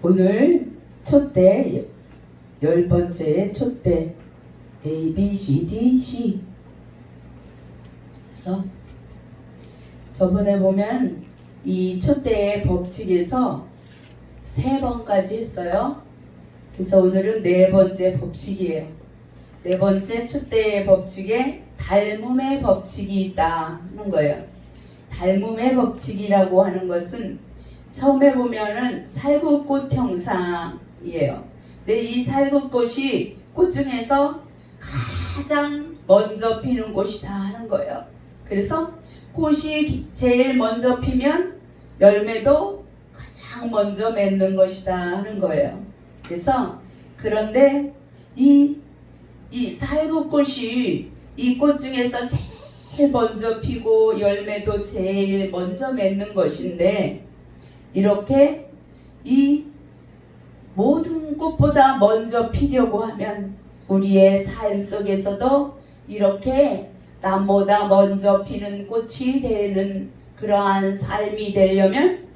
오늘 촛대 10번째 촛대 A, B, C, D, C. 그래서 저번에 보면 이 촛대의 법칙에서 3번까지 했어요. 그래서 오늘은 4번째 법칙이에요. 4번째 촛대의 법칙에 닮음의 법칙이 있다 하는 거예요. 닮음의 법칙이라고 하는 것은 처음에 보면은 살구꽃 형상이에요. 근데 이 살구꽃이 꽃 중에서 가장 먼저 피는 꽃이다 하는 거예요. 그래서 꽃이 제일 먼저 피면 열매도 가장 먼저 맺는 것이다 하는 거예요. 그래서 그런데 이 살구꽃이 이 꽃 중에서 제일 먼저 피고 열매도 제일 먼저 맺는 것인데, 이렇게 이 모든 꽃보다 먼저 피려고 하면 우리의 삶 속에서도 이렇게 남보다 먼저 피는 꽃이 되는 그러한 삶이 되려면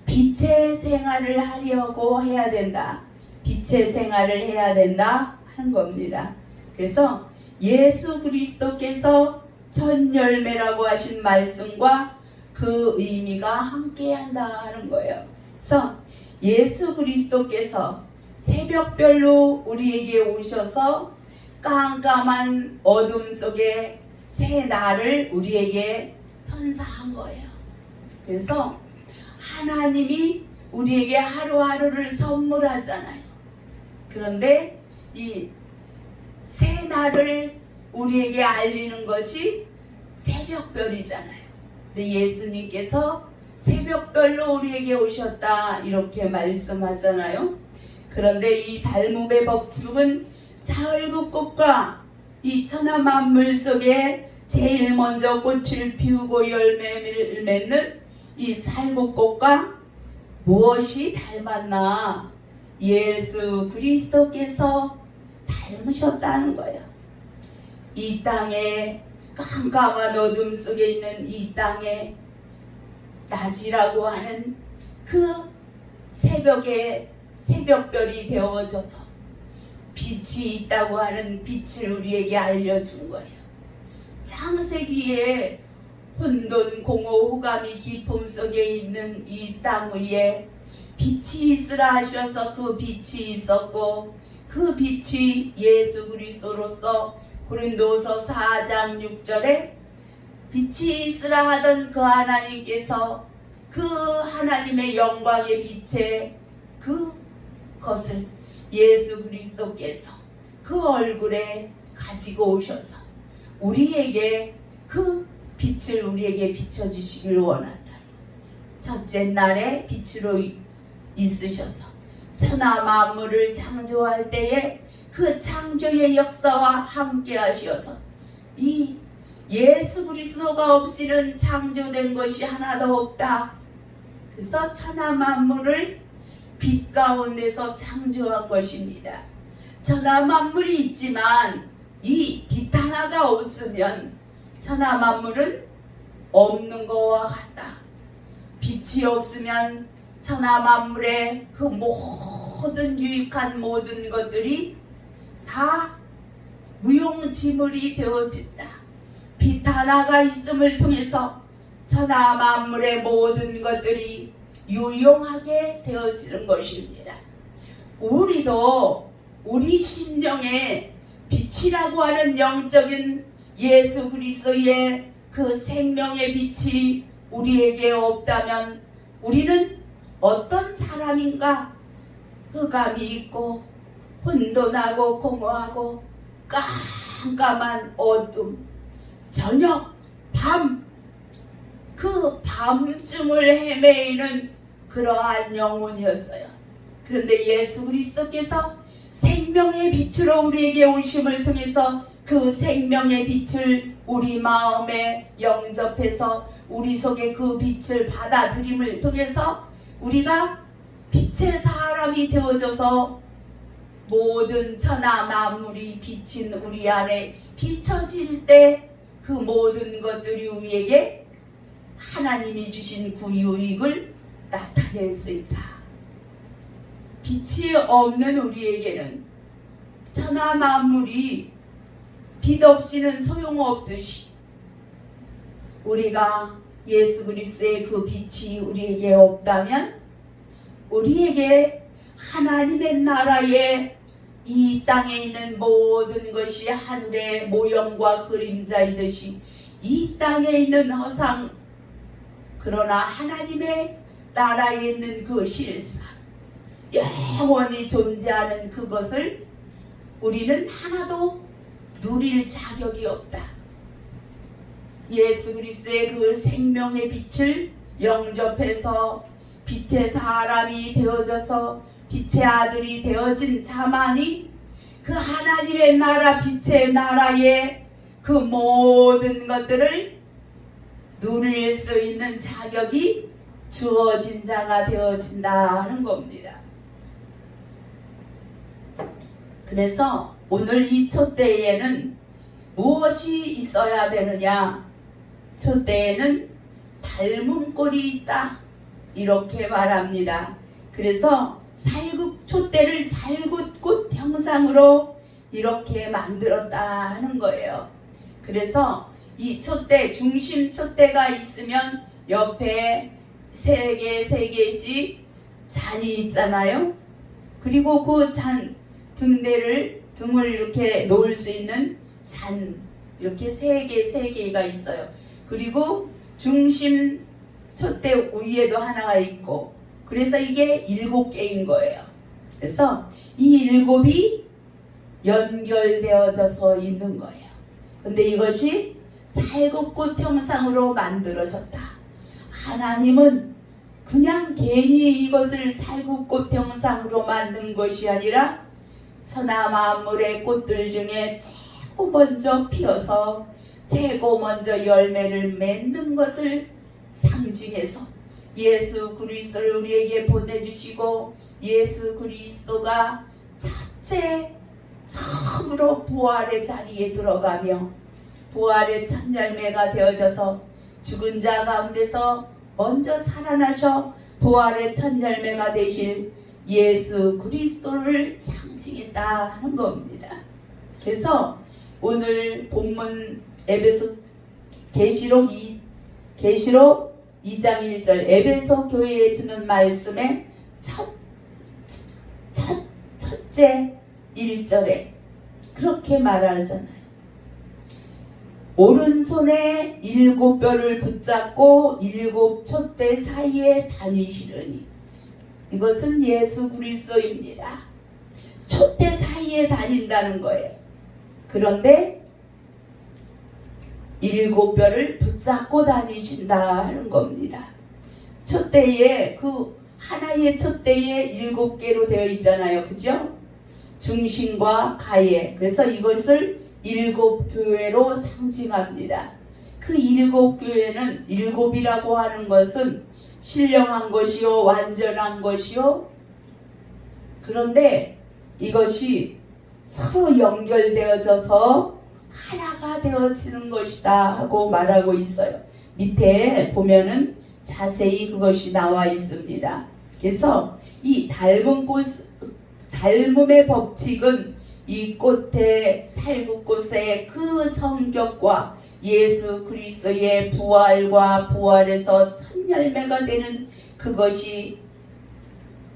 빛의 생활을 하려고 해야 된다. 빛의 생활을 해야 된다 하는 겁니다. 그래서 예수 그리스도께서 첫 열매라고 하신 말씀과 그 의미가 함께한다 하는 거예요. 그래서 예수 그리스도께서 새벽별로 우리에게 오셔서 깜깜한 어둠 속에 새 날을 우리에게 선사한 거예요. 그래서 하나님이 우리에게 하루하루를 선물하잖아요. 그런데 이 새 날을 우리에게 알리는 것이 새벽별이잖아요. 근데 예수님께서 새벽별로 우리에게 오셨다 이렇게 말씀하잖아요. 그런데 이 닮음의 법칙은 사흘구꽃과 이 천하 만물 속에 제일 먼저 꽃을 피우고 열매를 맺는 이 살구꽃과 무엇이 닮았나? 예수 그리스도께서 닮으셨다는 거예요. 이 땅에 깜깜한 어둠 속에 있는 이 땅에 낮이라고 하는 그 새벽에 새벽별이 되어져서 빛이 있다고 하는 빛을 우리에게 알려준 거예요. 창세기에 혼돈 공허 후감이 깊음 속에 있는 이 땅 위에 빛이 있으라 하셔서 그 빛이 있었고, 그 빛이 예수 그리스도로서 고린도서 4장 6절에 빛이 있으라 하던 그 하나님께서 그 하나님의 영광의 빛에 그것을 예수 그리스도께서 그 얼굴에 가지고 오셔서 우리에게 그 빛을 우리에게 비춰주시길 원한다. 첫째 날에 빛으로 있으셔서 천하 만물을 창조할 때에 그 창조의 역사와 함께 하시어서 이 예수 그리스도가 없이는 창조된 것이 하나도 없다. 그래서 천하 만물을 빛 가운데서 창조한 것입니다. 천하 만물이 있지만 이 빛 하나가 없으면 천하 만물은 없는 것과 같다. 빛이 없으면 천하 만물의 그 모든 유익한 모든 것들이 다 무용지물이 되어진다. 빛 하나가 있음을 통해서 천하 만물의 모든 것들이 유용하게 되어지는 것입니다. 우리도 우리 심령에 빛이라고 하는 영적인 예수 그리스도의 그 생명의 빛이 우리에게 없다면 우리는 어떤 사람인가? 흑암이 있고 혼돈하고 공허하고 깜깜한 어둠, 저녁, 밤, 그 밤중을 헤매이는 그러한 영혼이었어요. 그런데 예수 그리스도께서 생명의 빛으로 우리에게 오심을 통해서 그 생명의 빛을 우리 마음에 영접해서 우리 속에 그 빛을 받아들임을 통해서 우리가 빛의 사람이 되어져서 모든 천하 만물이 비친 우리 안에 비춰질 때 그 모든 것들이 우리에게 하나님이 주신 그 유익을 나타낼 수 있다. 빛이 없는 우리에게는 천하 만물이 빛 없이는 소용없듯이 우리가 예수 그리스도의 그 빛이 우리에게 없다면 우리에게 하나님의 나라의 이 땅에 있는 모든 것이 하늘의 모형과 그림자이듯이 이 땅에 있는 허상, 그러나 하나님의 나라에 있는 그 실상, 영원히 존재하는 그것을 우리는 하나도 누릴 자격이 없다. 예수 그리스도의 그 생명의 빛을 영접해서 빛의 사람이 되어져서 빛의 아들이 되어진 자만이 그 하나님의 나라, 빛의 나라의 그 모든 것들을 누릴 수 있는 자격이 주어진 자가 되어진다는 겁니다. 그래서 오늘 이 촛대에는 무엇이 있어야 되느냐? 촛대에는 닮은 꼴이 있다, 이렇게 말합니다. 그래서 촛대를 살굿꽃 형상으로 이렇게 만들었다 하는 거예요. 그래서 이 촛대, 중심 촛대가 있으면 옆에 세 개씩 잔이 있잖아요. 그리고 그 잔, 등을 이렇게 놓을 수 있는 잔, 이렇게 세 개가 있어요. 그리고 중심 촛대 위에도 하나가 있고, 그래서 이게 7개인 거예요. 그래서 이 7이 연결되어져서 있는 거예요. 근데 이것이 살구꽃 형상으로 만들어졌다. 하나님은 그냥 괜히 이것을 살구꽃 형상으로 만든 것이 아니라 천하 만물의 꽃들 중에 최고 먼저 피어서 최고 먼저 열매를 맺는 것을 상징해서 예수 그리스도를 우리에게 보내주시고, 예수 그리스도가 첫째 처음으로 부활의 자리에 들어가며 부활의 첫 열매가 되어져서 죽은 자 가운데서 먼저 살아나셔 부활의 첫 열매가 되실 예수 그리스도를 상징했다는 겁니다. 그래서 오늘 본문 에베소 계시록 2장 1절 에베소 교회에 주는 말씀의 첫째 1절에 그렇게 말하잖아요. 오른손에 7뼈를 붙잡고 7 촛대 사이에 다니시려니, 이것은 예수 그리스도입니다. 촛대 사이에 다닌다는 거예요. 그런데 7뼈를 붙잡고 다니신다 하는 겁니다. 촛대에, 그 하나의 촛대에 7개로 되어 있잖아요. 그죠? 중심과 가에. 그래서 이것을 7교회로 상징합니다. 그 7교회는 7이라고 하는 것은 신령한 것이요, 완전한 것이요. 그런데 이것이 서로 연결되어져서 하나가 되어지는 것이다 하고 말하고 있어요. 밑에 보면은 자세히 그것이 나와 있습니다. 그래서 이 닮음의 법칙은 이 꽃의 살구꽃의 그 성격과 예수 그리스도의 부활과 부활에서 첫 열매가 되는 그것이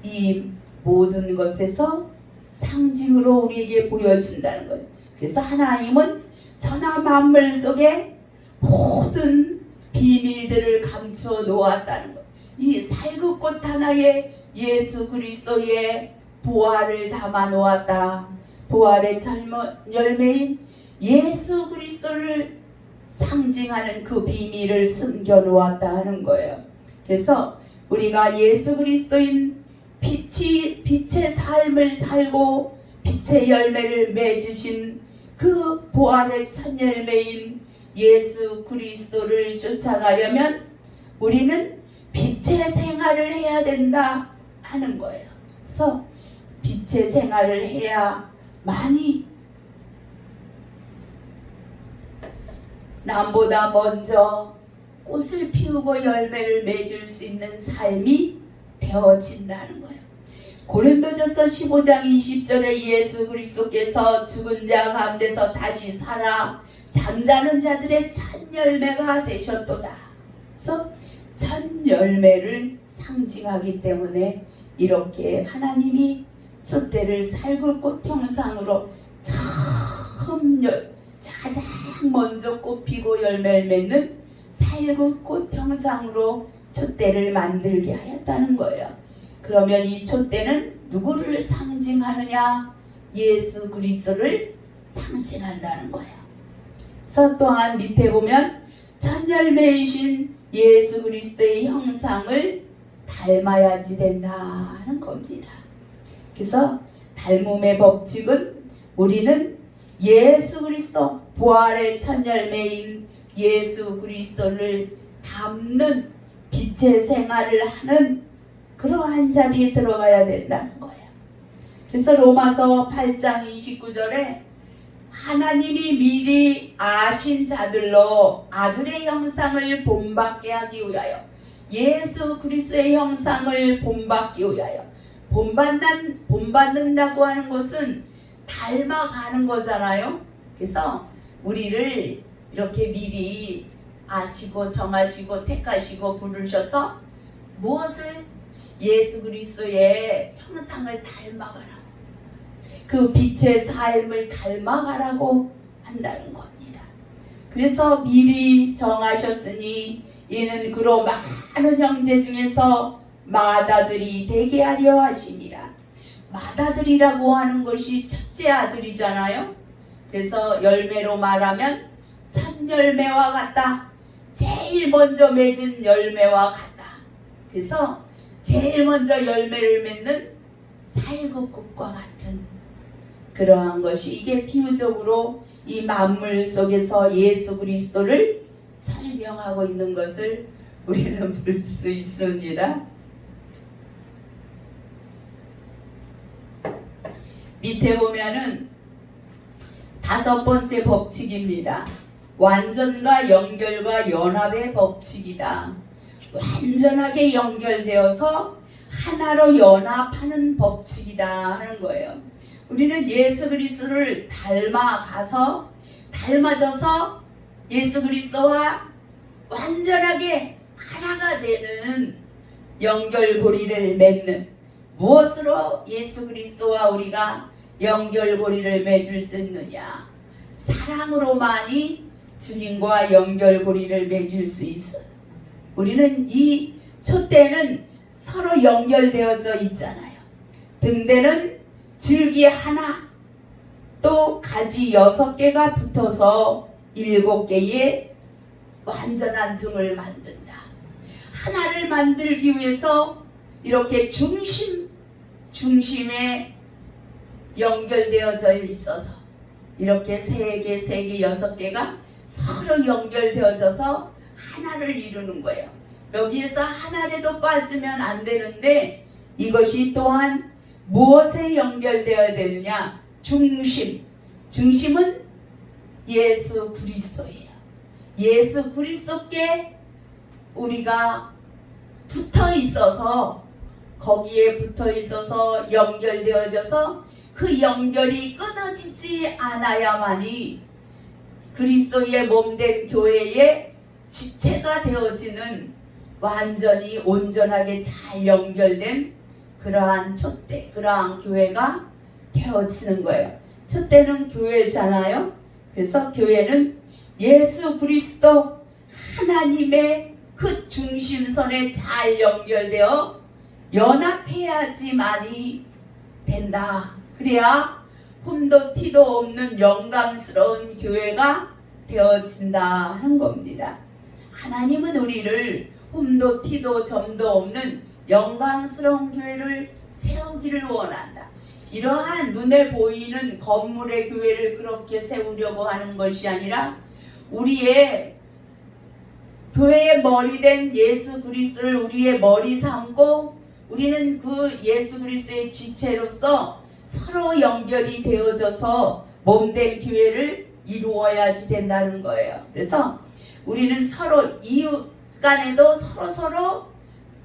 이 모든 것에서 상징으로 우리에게 보여준다는 거예요. 그래서 하나님은 천하 만물 속에 모든 비밀들을 감추어 놓았다는 거예요. 이 살구꽃 하나에 예수 그리스도의 부활을 담아 놓았다. 부활의 열매인 예수 그리스도를 상징하는 그 비밀을 숨겨 놓았다 하는 거예요. 그래서 우리가 예수 그리스도인 빛의 삶을 살고 빛의 열매를 맺으신 그 부활의 첫 열매인 예수 그리스도를 쫓아가려면 우리는 빛의 생활을 해야 된다 하는 거예요. 그래서 빛의 생활을 해야 많이 남보다 먼저 꽃을 피우고 열매를 맺을 수 있는 삶이 되어진다는 거예요. 고린도전서 15장 20절에 예수 그리스도께서 죽은 자 가운데서 다시 살아 잠자는 자들의 첫 열매가 되셨도다. 그래서 첫 열매를 상징하기 때문에 이렇게 하나님이 촛대를 살굴꽃 형상으로 가장 먼저 꽃피고 열매를 맺는 살굴꽃 형상으로 촛대를 만들게 하였다는 거예요. 그러면 이 촛대는 누구를 상징하느냐? 예수 그리스도를 상징한다는 거예요. 그래서 또한 밑에 보면 첫 열매이신 예수 그리스도의 형상을 닮아야지 된다는 겁니다. 그래서 닮음의 법칙은 우리는 예수 그리스도, 부활의 첫 열매인 예수 그리스도를 담는 빛의 생활을 하는 그러한 자리에 들어가야 된다는 거예요. 그래서 로마서 8장 29절에 하나님이 미리 아신 자들로 아들의 형상을 본받게 하기 위하여, 예수 그리스도의 형상을 본받기 위하여, 본받는다고 하는 것은 닮아가는 거잖아요. 그래서 우리를 이렇게 미리 아시고 정하시고 택하시고 부르셔서 무엇을? 예수 그리스도의 형상을 닮아가라고, 그 빛의 삶을 닮아가라고 한다는 겁니다. 그래서 미리 정하셨으니 이는 그로 많은 형제 중에서 맏아들이 되게 하려 하심이라. 맏아들이라고 하는 것이 첫째 아들이잖아요. 그래서 열매로 말하면 첫 열매와 같다. 제일 먼저 맺은 열매와 같다. 그래서 제일 먼저 열매를 맺는 살구꽃과 같은 그러한 것이, 이게 비유적으로 이 만물 속에서 예수 그리스도를 설명하고 있는 것을 우리는 볼 수 있습니다. 밑에 보면은 5번째 법칙입니다. 완전과 연결과 연합의 법칙이다. 완전하게 연결되어서 하나로 연합하는 법칙이다 하는 거예요. 우리는 예수 그리스도를 닮아져서 예수 그리스도와 완전하게 하나가 되는 연결고리를 맺는, 무엇으로 예수 그리스도와 우리가 연결고리를 맺을 수 있느냐? 사랑으로만이 주님과 연결고리를 맺을 수 있어요. 우리는 이 촛대는 서로 연결되어져 있잖아요. 등대는 줄기 하나, 또 가지 6개가 붙어서 7개의 완전한 등을 만든다. 하나를 만들기 위해서 이렇게 중심에 연결되어져 있어서 이렇게 3개, 6개가 서로 연결되어져서 하나를 이루는 거예요. 여기에서 하나라도 빠지면 안 되는데, 이것이 또한 무엇에 연결되어야 되느냐? 중심은 예수 그리스도예요. 예수 그리스도께 우리가 붙어 있어서, 거기에 붙어 있어서 연결되어져서 그 연결이 끊어지지 않아야만이 그리스도의 몸된 교회의 지체가 되어지는, 완전히 온전하게 잘 연결된 그러한 촛대, 그러한 교회가 되어지는 거예요. 촛대는 교회잖아요. 그래서 교회는 예수 그리스도 하나님의 그 중심선에 잘 연결되어 연합해야지만이 된다. 그래야 흠도 티도 없는 영광스러운 교회가 되어진다 하는 겁니다. 하나님은 우리를 흠도 티도 점도 없는 영광스러운 교회를 세우기를 원한다. 이러한 눈에 보이는 건물의 교회를 그렇게 세우려고 하는 것이 아니라, 우리의 교회의 머리 된 예수 그리스도를 우리의 머리 삼고, 우리는 그 예수 그리스도의 지체로서 서로 연결이 되어져서 몸된 교회를 이루어야지 된다는 거예요. 그래서 우리는 서로 이웃 간에도 서로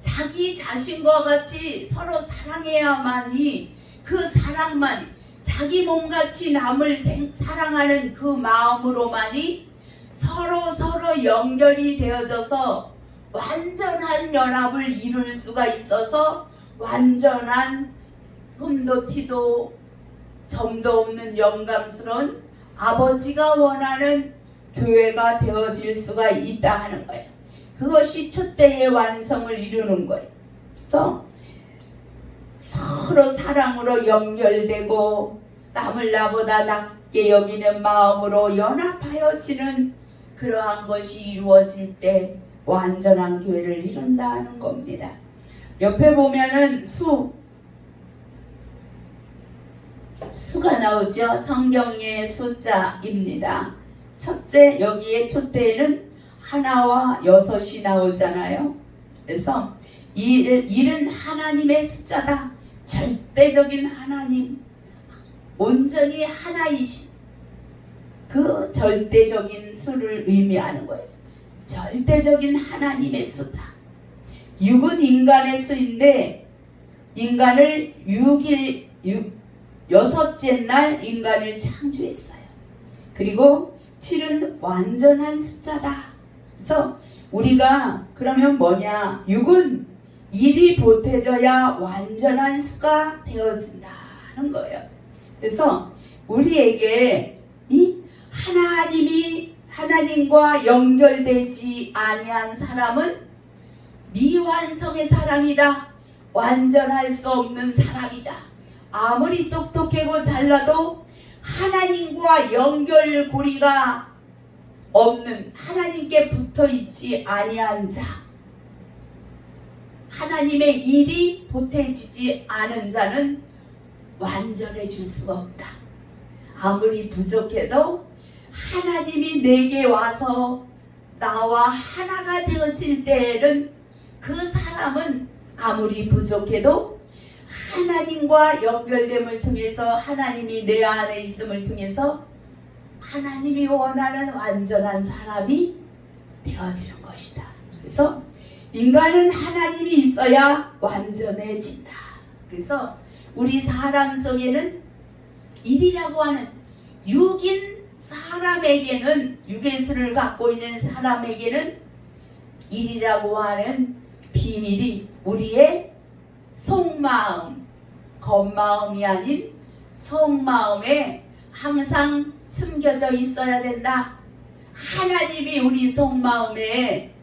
자기 자신과 같이 서로 사랑해야만이 그 사랑만이 자기 몸같이 남을 사랑하는 그 마음으로만이 서로 연결이 되어져서 완전한 연합을 이룰 수가 있어서 완전한 흠도 티도 점도 없는 영광스러운 아버지가 원하는 교회가 되어질 수가 있다 하는 거예요. 그것이 첫대의 완성을 이루는 거예요. 그래서 서로 사랑으로 연결되고 남을 나보다 낮게 여기는 마음으로 연합하여지는 그러한 것이 이루어질 때 완전한 교회를 이룬다 하는 겁니다. 옆에 보면은 수가 나오죠. 성경의 숫자입니다. 첫째, 여기에 촛대에는 하나와 여섯이 나오잖아요. 그래서 일은 하나님의 숫자다. 절대적인 하나님, 온전히 하나이신 그 절대적인 수를 의미하는 거예요. 절대적인 하나님의 수다. 6은 인간의 수인데 인간을 6일째 날 인간을 창조했어요. 그리고 7은 완전한 숫자다. 그래서 우리가 그러면 뭐냐? 6은 일이 보태져야 완전한 수가 되어진다는 거예요. 그래서 우리에게 이 하나님과 연결되지 아니한 사람은 미완성의 사람이다. 완전할 수 없는 사람이다. 아무리 똑똑하고 잘나도 하나님과 연결고리가 없는, 하나님께 붙어있지 아니한 자, 하나님의 일이 보태지지 않은 자는 완전해질 수가 없다. 아무리 부족해도 하나님이 내게 와서 나와 하나가 되어질 때에는 그 사람은 아무리 부족해도 하나님과 연결됨을 통해서 하나님이 내 안에 있음을 통해서 하나님이 원하는 완전한 사람이 되어지는 것이다. 그래서 인간은 하나님이 있어야 완전해진다. 그래서 우리 사람 속에는 일이라고 하는 6인 사람에게는, 육의 수를 갖고 있는 사람에게는 일이라고 하는 비밀이 우리의 속마음, 겉마음이 아닌 속마음에 항상 숨겨져 있어야 된다. 하나님이 우리 속마음에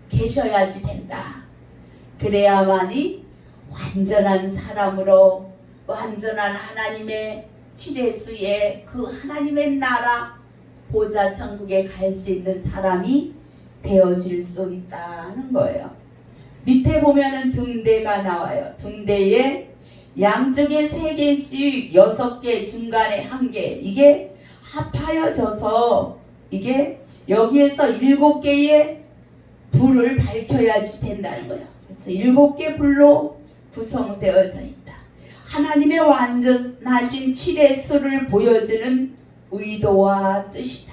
계셔야지 된다. 그래야만이 완전한 사람으로 완전한 하나님의 칠회수의 그 하나님의 나라 보좌 천국에 갈 수 있는 사람이 되어질 수 있다는 거예요. 밑에 보면은 등대가 나와요. 등대에 양쪽에 3개씩 6개, 중간에 1개, 이게 합하여져서 이게 여기에서 7개의 불을 밝혀야지 된다는 거예요. 그래서 7개 불로 구성되어져 있다. 하나님의 완전하신 칠의 수를 보여주는 의도와 뜻이다.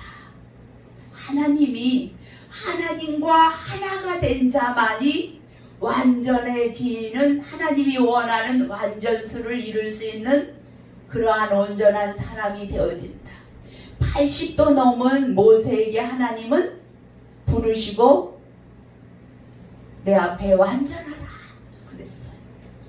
하나님이 하나님과 하나가 된 자만이 완전해지는, 하나님이 원하는 완전수를 이룰 수 있는 그러한 온전한 사람이 되어진다. 80도 넘은 모세에게 하나님은 부르시고 내 앞에 완전하라 그랬어요.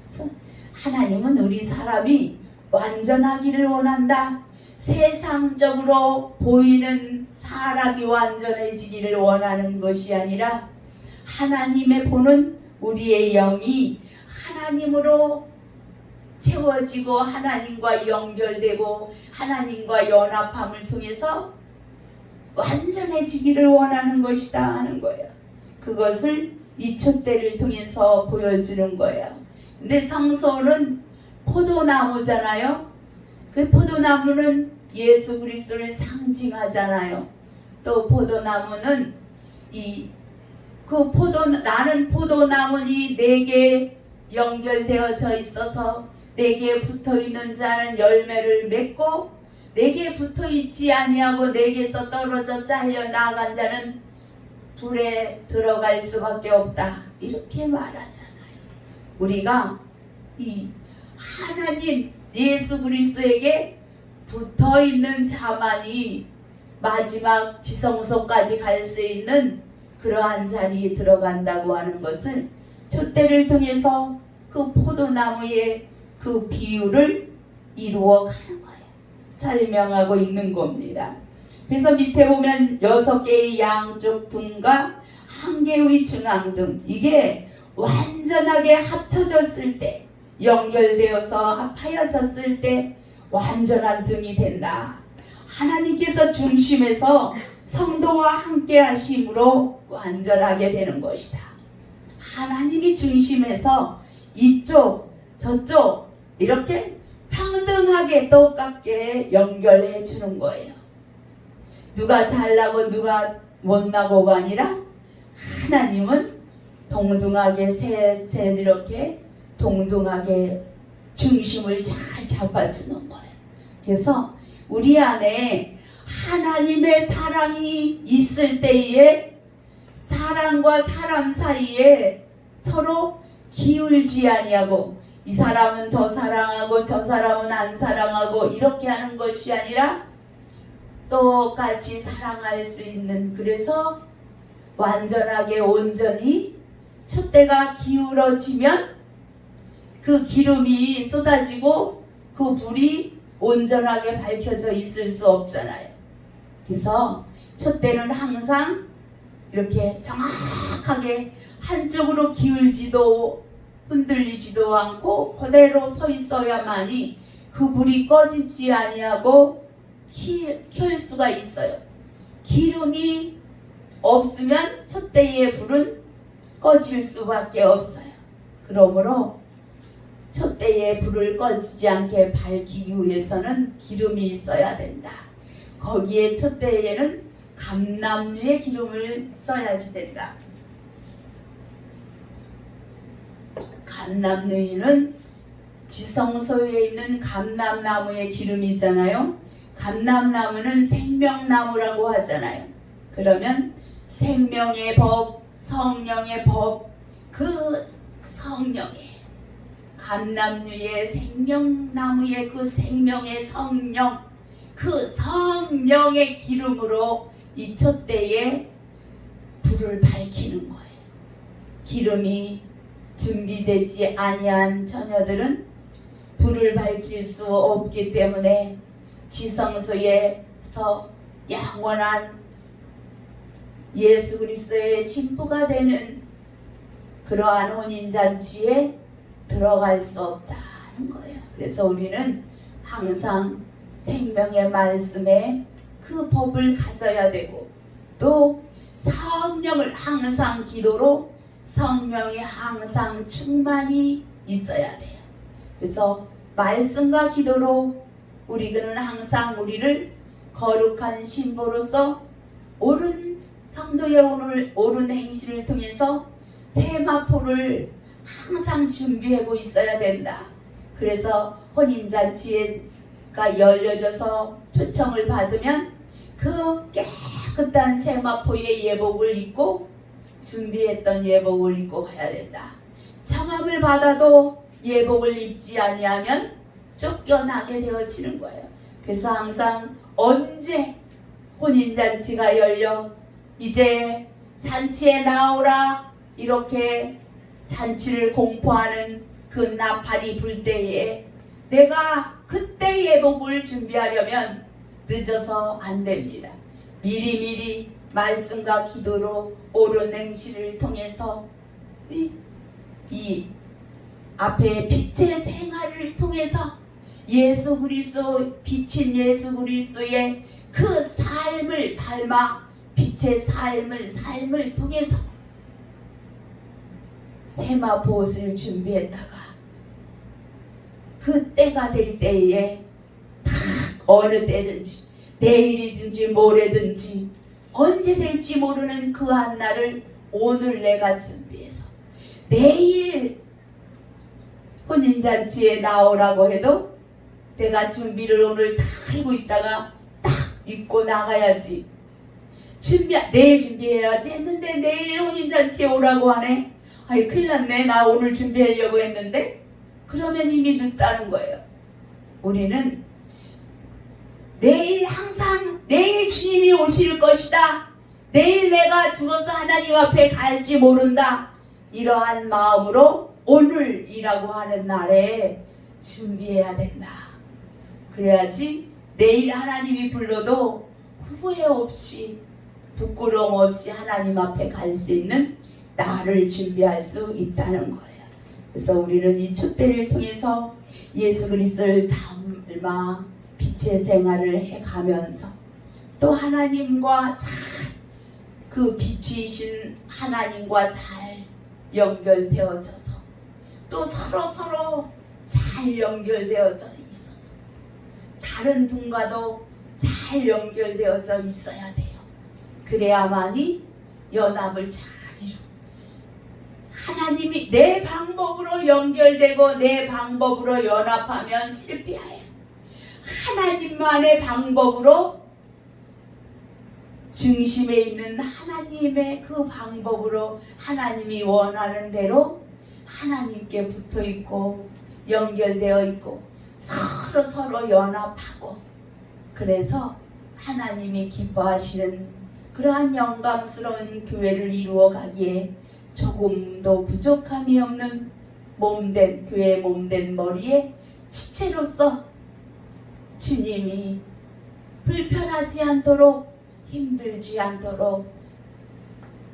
그래서 하나님은 우리 사람이 완전하기를 원한다. 세상적으로 보이는 사람이 완전해지기를 원하는 것이 아니라 하나님의 보는 우리의 영이 하나님으로 채워지고 하나님과 연결되고 하나님과 연합함을 통해서 완전해지기를 원하는 것이다 하는 거예요. 그것을 이 촛대를 통해서 보여주는 거예요. 근데 성소는 포도나무잖아요. 그 포도나무는 예수 그리스도를 상징하잖아요. 또 포도나무는 나는 포도나무니 내게 연결되어져 있어서 내게 붙어있는 자는 열매를 맺고 내게 붙어있지 아니하고 내게서 떨어져 잘려 나간 자는 불에 들어갈 수밖에 없다. 이렇게 말하잖아요. 우리가 이 하나님 예수 그리스도에게 붙어 있는 자만이 마지막 지성소까지 갈 수 있는 그러한 자리에 들어간다고 하는 것을 촛대를 통해서 그 포도나무의 그 비유를 이루어 가는 거예요. 설명하고 있는 겁니다. 그래서 밑에 보면 6개의 양쪽 등과 1개의 중앙등, 이게 완전하게 합쳐졌을 때, 연결되어서 합하여졌을 때 완전한 등이 된다. 하나님께서 중심에서 성도와 함께 하심으로 완전하게 되는 것이다. 하나님이 중심에서 이쪽 저쪽 이렇게 평등하게 똑같게 연결해 주는 거예요. 누가 잘나고 누가 못나고가 아니라 하나님은 동등하게 셋 이렇게 동등하게 중심을 잘 잡아주는 거예요. 그래서 우리 안에 하나님의 사랑이 있을 때에 사람과 사람 사이에 서로 기울지 아니하고 이 사람은 더 사랑하고 저 사람은 안 사랑하고 이렇게 하는 것이 아니라 똑같이 사랑할 수 있는, 그래서 완전하게 온전히 촛대가 기울어지면 그 기름이 쏟아지고 그 불이 온전하게 밝혀져 있을 수 없잖아요. 그래서 촛대는 항상 이렇게 정확하게 한쪽으로 기울지도 흔들리지도 않고 그대로 서 있어야만이 그 불이 꺼지지 아니하고 켤 수가 있어요. 기름이 없으면 촛대의 불은 꺼질 수밖에 없어요. 그러므로 촛대의 불을 꺼지지 않게 밝히기 위해서는 기름이 있어야 된다. 거기에 촛대에는 감람류의 기름을 써야지 된다. 감람류는 지성소에 있는 감람나무의 기름이잖아요. 감람나무는 생명나무라고 하잖아요. 그러면 생명의 법, 성령의 법, 그 성령의 감람류의 생명나무의 그 생명의 성령, 그 성령의 기름으로 이 촛대에 불을 밝히는 거예요. 기름이 준비되지 아니한 처녀들은 불을 밝힐 수 없기 때문에 지성소에서 영원한 예수 그리스도의 신부가 되는 그러한 혼인잔치에 들어갈 수 없다는 거예요. 그래서 우리는 항상 생명의 말씀에 그 법을 가져야 되고, 또 성령을 항상 기도로 성령이 항상 충만히 있어야 돼요. 그래서 말씀과 기도로 우리는 항상 우리를 거룩한 신부로서 옳은 성도의 옳은 행실을 통해서 세마포를 항상 준비하고 있어야 된다. 그래서 혼인잔치가 열려져서 초청을 받으면 그 깨끗한 세마포의 예복을 입고 준비했던 예복을 입고 가야 된다. 청함을 받아도 예복을 입지 아니하면 쫓겨나게 되어지는 거예요. 그래서 항상 언제 혼인잔치가 열려 이제 잔치에 나오라 이렇게 잔치를 공포하는 그 나팔이 불 때에 내가 그때 예복을 준비하려면 늦어서 안 됩니다. 미리미리 말씀과 기도로 옳은 행실을 통해서 이 앞에 빛의 생활을 통해서 예수 그리스도, 빛인 예수 그리스도의 그 삶을 닮아 빛의 삶을 통해서 세마포옷을 준비했다가 그 때가 될 때에 딱 어느 때든지 내일이든지 모레든지 언제 될지 모르는 그 한날을 오늘 내가 준비해서 내일 혼인잔치에 나오라고 해도 내가 준비를 오늘 다 하고 있다가 딱 입고 나가야지. 내일 준비해야지 했는데 내일 혼인잔치에 오라고 하네. 아이 큰일 났네. 나 오늘 준비하려고 했는데. 그러면 이미 늦다는 거예요. 우리는 내일 항상 내일 주님이 오실 것이다. 내일 내가 죽어서 하나님 앞에 갈지 모른다. 이러한 마음으로 오늘이라고 하는 날에 준비해야 된다. 그래야지 내일 하나님이 불러도 후회 없이 부끄러움 없이 하나님 앞에 갈 수 있는 날을 준비할 수 있다는 거예요. 그래서 우리는 이 촛대를 통해서 예수 그리스도를 닮아 빛의 생활을 해가면서 또 하나님과 잘 그 빛이신 하나님과 잘 연결되어져서 또 서로 잘 연결되어져 있어서 다른 분과도 잘 연결되어져 있어야 돼요. 그래야만이 연합을 잘 이루. 하나님이 내 방법으로 연결되고 내 방법으로 연합하면 실패해요. 하나님만의 방법으로 중심에 있는 하나님의 그 방법으로 하나님이 원하는 대로 하나님께 붙어 있고 연결되어 있고 서로 연합하고 그래서 하나님이 기뻐하시는 그러한 영광스러운 교회를 이루어 가기에 조금도 부족함이 없는 몸된 교회의 몸된 머리에 지체로서 주님이 불편하지 않도록 힘들지 않도록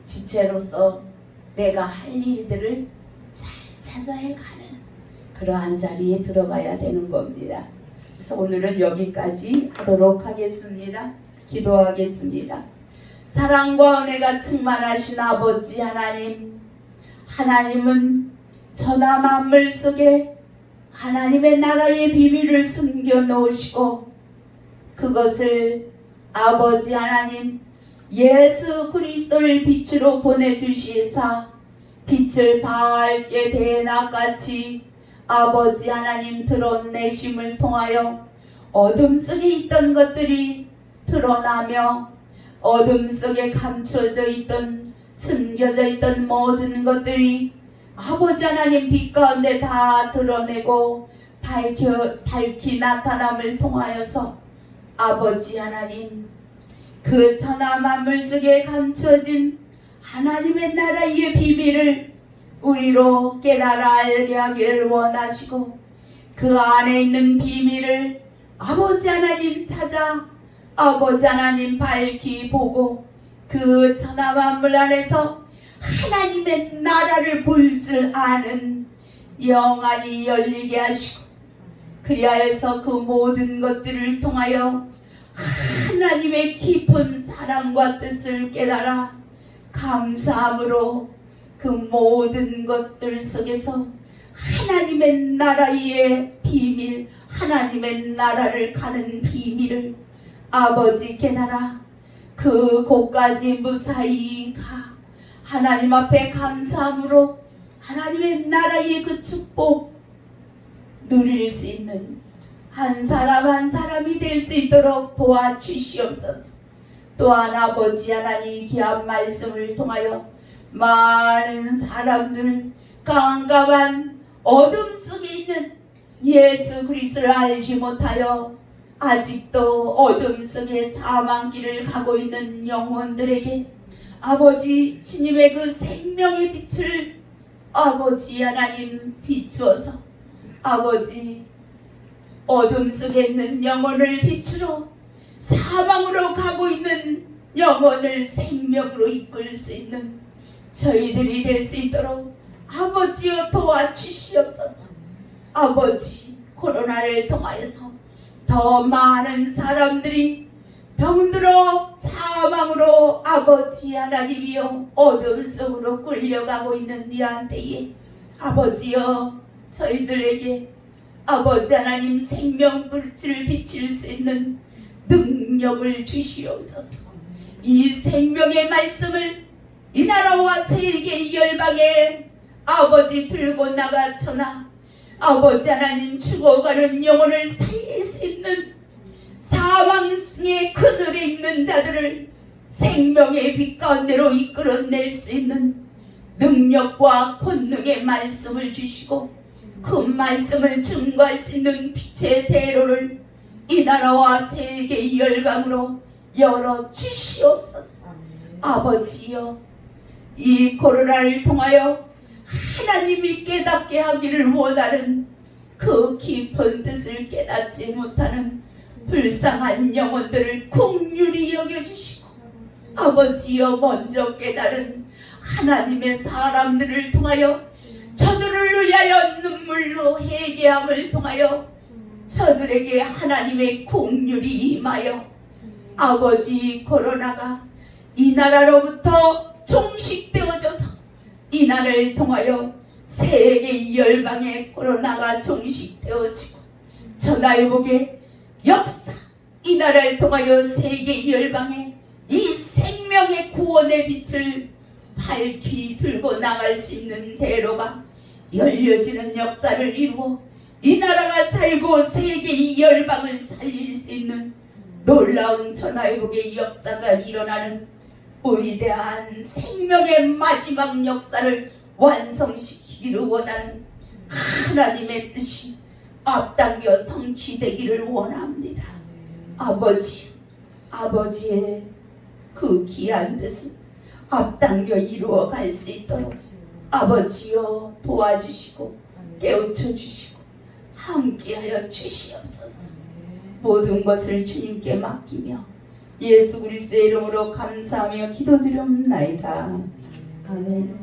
지체로서 내가 할 일들을 잘 찾아해 가는 그러한 자리에 들어가야 되는 겁니다. 그래서 오늘은 여기까지 하도록 하겠습니다. 기도하겠습니다. 사랑과 은혜가 충만하신 아버지 하나님, 하나님은 천하 만물 속에 하나님의 나라의 비밀을 숨겨 놓으시고 그것을 아버지 하나님 예수 그리스도를 빛으로 보내주시사 빛을 밝게 대낮같이 아버지 하나님 드러내심을 통하여 어둠 속에 있던 것들이 드러나며 어둠 속에 감춰져 있던 숨겨져 있던 모든 것들이 아버지 하나님 빛 가운데 다 드러내고 밝히 나타남을 통하여서 아버지 하나님 그 천하 만물 속에 감춰진 하나님의 나라의 비밀을 우리로 깨달아 알게 하기를 원하시고 그 안에 있는 비밀을 아버지 하나님 찾아 아버지 하나님 밝히 보고 그 천하 만물 안에서 하나님의 나라를 볼 줄 아는 영안이 열리게 하시고 그리하여서 그 모든 것들을 통하여 하나님의 깊은 사랑과 뜻을 깨달아 감사함으로 그 모든 것들 속에서 하나님의 나라의 비밀, 하나님의 나라를 가는 비밀을 아버지 깨달아 그 곳까지 무사히 가 하나님 앞에 감사함으로 하나님의 나라의 그 축복 누릴 수 있는 한 사람 한 사람이 될 수 있도록 도와주시옵소서. 또한 아버지 하나님 귀한 말씀을 통하여 많은 사람들 깜깜한 어둠 속에 있는 예수 그리스도를 알지 못하여 아직도 어둠 속에 사망길을 가고 있는 영혼들에게 아버지 주님의 그 생명의 빛을 아버지 하나님 비추어서 아버지 어둠 속에 있는 영혼을 빛으로 사망으로 가고 있는 영혼을 생명으로 이끌 수 있는 저희들이 될 수 있도록 아버지여 도와주시옵소서. 아버지 코로나를 통하여서 더 많은 사람들이 병들어 사망으로 아버지 하나님이여 어둠 속으로 끌려가고 있는 이한때에 아버지여 저희들에게 아버지 하나님 생명불을 비칠 수 있는 능력을 주시옵소서. 이 생명의 말씀을 이 나라와 세계 열방에 아버지 들고 나가쳐나 아버지 하나님 죽어가는 영혼을 살릴 수 있는 사망의 그늘에 있는 자들을 생명의 빛 가운데로 이끌어낼 수 있는 능력과 권능의 말씀을 주시고 그 말씀을 증거할 수 있는 빛의 대로를 이 나라와 세계 열방으로 열어 주시옵소서. 아버지여, 이 코로나를 통하여 하나님이 깨닫게 하기를 원하는 그 깊은 뜻을 깨닫지 못하는 불쌍한 영혼들을 긍휼히 여겨주시고, 아버지여, 먼저 깨달은 하나님의 사람들을 통하여 저들을 위하여 눈물로 회개함을 통하여 저들에게 하나님의 긍휼이 임하여 아버지, 코로나가 이 나라로부터 종식되어져서 이 나라를 통하여 세계 열방의 코로나가 종식되어지고 전화위복의 역사, 이 나라를 통하여 세계 열방의 이 생명의 구원의 빛을 밝히 들고 나갈 수 있는 대로가 열려지는 역사를 이루어 이 나라가 살고 세계 열방을 살릴 수 있는 놀라운 전화위복의 역사가 일어나는 위대한 생명의 마지막 역사를 완성시키기를 원하는 하나님의 뜻이 앞당겨 성취되기를 원합니다. 아버지, 아버지의 그 귀한 뜻을 앞당겨 이루어 갈 수 있도록 아버지여 도와주시고 깨우쳐 주시고 함께하여 주시옵소서. 모든 것을 주님께 맡기며 예수 그리스도의 이름으로 감사하며 기도드렸나이다. 아멘.